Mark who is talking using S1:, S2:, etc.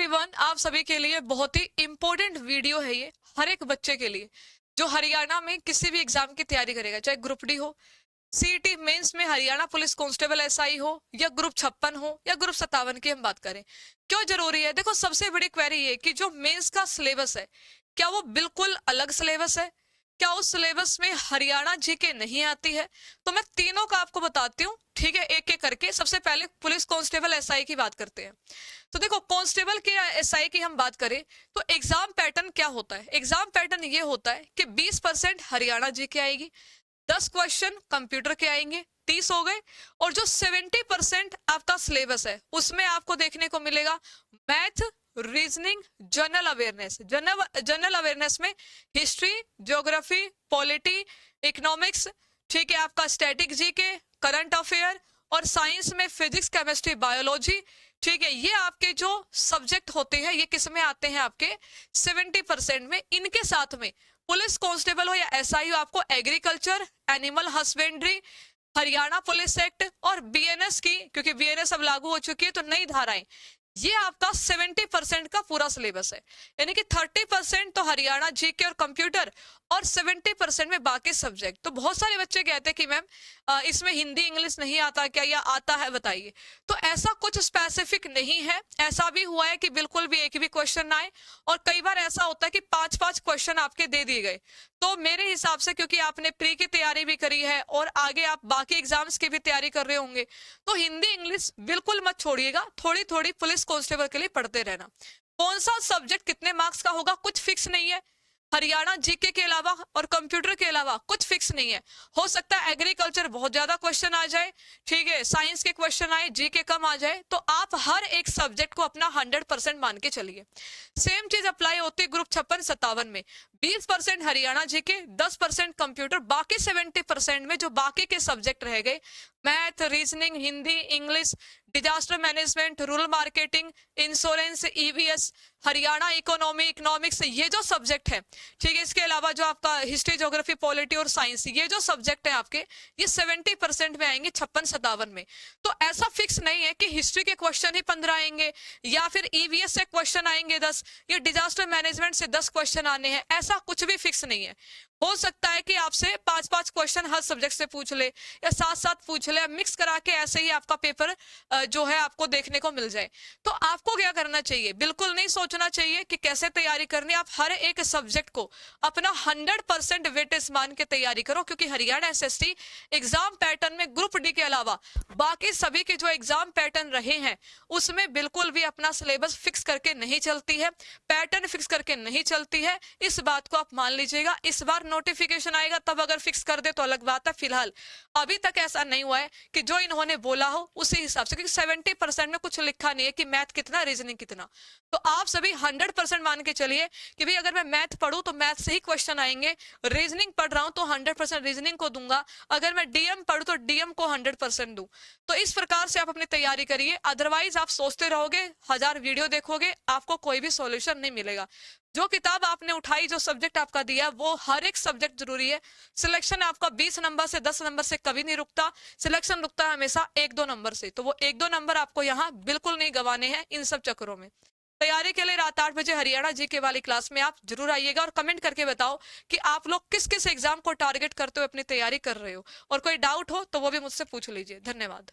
S1: Everyone, आप सभी के लिए बहुत ही इंपॉर्टेंट वीडियो है ये, हर एक बच्चे के लिए जो हरियाणा में किसी भी एग्जाम की तैयारी करेगा, चाहे ग्रुप डी हो, सीईटी मेंस में हरियाणा पुलिस कांस्टेबल एसआई हो, या ग्रुप 56 हो, या ग्रुप 57 की हम बात करें। क्यों जरूरी है? देखो, सबसे बड़ी क्वेरी ये कि जो मेंस का सिलेबस है, क्या वो बिल्कुल अलग सिलेबस है? क्या उस सिलेबस में हरियाणा जीके नहीं आती है? तो मैं तीनों का आपको बताती हूँ, ठीक है, एक एक करके। सबसे पहले पुलिस कांस्टेबल एसआई की बात करते हैं। तो देखो, कांस्टेबल के एसआई की हम बात करें तो एग्जाम पैटर्न क्या होता है? एग्जाम पैटर्न ये होता है कि 20% हरियाणा जीके आएगी, 10 क्वेश्चन कंप्यूटर के आएंगे, 30 हो गए। और जो 70% आपका सिलेबस है उसमें आपको देखने को मिलेगा math, reasoning, general awareness. General awareness में हिस्ट्री, ज्योग्राफी, पॉलिटी, इकोनॉमिक्स, ठीक है, आपका स्टैटिक जीके, करंट अफेयर, और साइंस में फिजिक्स, केमिस्ट्री, बायोलॉजी। ठीक है, ये आपके जो सब्जेक्ट होते हैं ये किस में आते हैं? आपके 70% में। इनके साथ में पुलिस कांस्टेबल हो या एसआई हो, आपको agriculture, animal husbandry, Haryana police act और बीएनएस की, क्योंकि बीएनएस अब लागू हो चुकी है तो नई धाराएं, ये आपका 70% का पूरा सिलेबस है। यानी कि 30% तो हरियाणा जीके और कंप्यूटर, और 70% में बाकी सब्जेक्ट। तो बहुत सारे बच्चे कहते हैं कि मैम इसमें हिंदी इंग्लिश नहीं आता क्या, या आता है, बताइए। तो ऐसा कुछ स्पेसिफिक नहीं है। ऐसा भी हुआ है कि बिल्कुल भी एक भी क्वेश्चन ना आए, और कई बार ऐसा होता है कि 5-5 क्वेश्चन आपके दे दिए गए। तो मेरे हिसाब से, क्योंकि आपने प्री की तैयारी भी करी है और आगे आप बाकी एग्जाम्स की भी तैयारी कर रहे होंगे, तो हिंदी इंग्लिश बिल्कुल मत छोड़िएगा, थोड़ी थोड़ी पुलिस कांस्टेबल के लिए पढ़ते रहना। कौन सा सब्जेक्ट कितने मार्क्स का होगा कुछ फिक्स नहीं है। हरियाणा जीके के अलावा और कंप्यूटर के अलावा कुछ फिक्स नहीं है। हो सकता है एग्रीकल्चर बहुत ज्यादा क्वेश्चन आ जाए, ठीक है, साइंस के क्वेश्चन आए, जीके कम आ जाए। तो आप हर एक सब्जेक्ट को अपना 100% मान के चलिए। सेम चीज अप्लाई होती है ग्रुप 56-57 में। 20% हरियाणा जीके, 10% कंप्यूटर, बाकी 70% में जो बाकी के सब्जेक्ट रह गए, math, reasoning, Hindi, English, disaster management, rural marketing, insurance, EVS, Haryana economy, economics, ये जो सब्जेक्ट है, ठीक है, इसके अलावा जो आपका हिस्ट्री, ज्योग्राफी, पॉलिटी और साइंस, ये जो सब्जेक्ट है आपके, ये 70% में आएंगे 56-57 में। तो ऐसा फिक्स नहीं है कि हिस्ट्री के क्वेश्चन ही 15 आएंगे, या फिर ईवीएस से क्वेश्चन आएंगे 10, या डिजास्टर मैनेजमेंट से 10 क्वेश्चन आने हैं। ऐसा कुछ भी फिक्स नहीं है। हो सकता है कि आपसे 5-5 क्वेश्चन हर सब्जेक्ट से पूछ ले, या 7-7 पूछ ले, मिक्स करा के ऐसे ही आपका पेपर जो है आपको देखने को मिल जाए। तो आपको क्या करना चाहिए? बिल्कुल नहीं सोचना चाहिए कि कैसे तैयारी करनी। आप हर एक सब्जेक्ट को अपना 100% वेटेज मान के तैयारी करो, क्योंकि हरियाणा एसएसटी एग्जाम पैटर्न में ग्रुप डी के अलावा बाकी सभी के जो एग्जाम पैटर्न रहे हैं उसमें बिल्कुल भी अपना सिलेबस फिक्स करके नहीं चलती है, पैटर्न फिक्स करके नहीं चलती है। इस बात को आप मान लीजिएगा। इस बार नोटिफिकेशन आएगा तब अगर फिक्स कर दे तो अलग बात है। फिलहाल अभी तक ऐसा नहीं हुआ है कि जो इन्होंने बोला हो उसी हिसाब से, क्योंकि 70% में कुछ लिखा नहीं है कि मैथ कितना, रीजनिंग कितना। तो आप सभी 100% मान के चलिए कि भाई अगर मैं मैथ पढ़ूं तो मैथ से ही क्वेश्चन आएंगे, रीजनिंग पढ़ रहा हूं तो 100% रीजनिंग को दूंगा, अगर मैं डीएम पढ़ूं तो डीएम को 100% दूं। तो इस प्रकार से आप अपनी तैयारी करिए। अदरवाइज आप सोचते रहोगे, 1000 वीडियो देखोगे, आपको कोई भी सॉल्यूशन नहीं मिलेगा। जो किताब आपने उठाई, जो सब्जेक्ट आपका दिया, वो हर एक सब्जेक्ट जरूरी है। सिलेक्शन आपका 20 नंबर से 10 नंबर से कभी नहीं रुकता। सिलेक्शन रुकता है हमेशा 1-2 नंबर से। तो वो 1-2 नंबर आपको यहाँ बिल्कुल नहीं गंवाने हैं इन सब चक्करों में। तैयारी के लिए रात 8 बजे हरियाणा जीके वाली क्लास में आप जरूर आइएगा, और कमेंट करके बताओ कि आप लोग किस किस एग्जाम को टारगेट करते हुए अपनी तैयारी कर रहे हो। और कोई डाउट हो तो वो भी मुझसे पूछ लीजिए। धन्यवाद।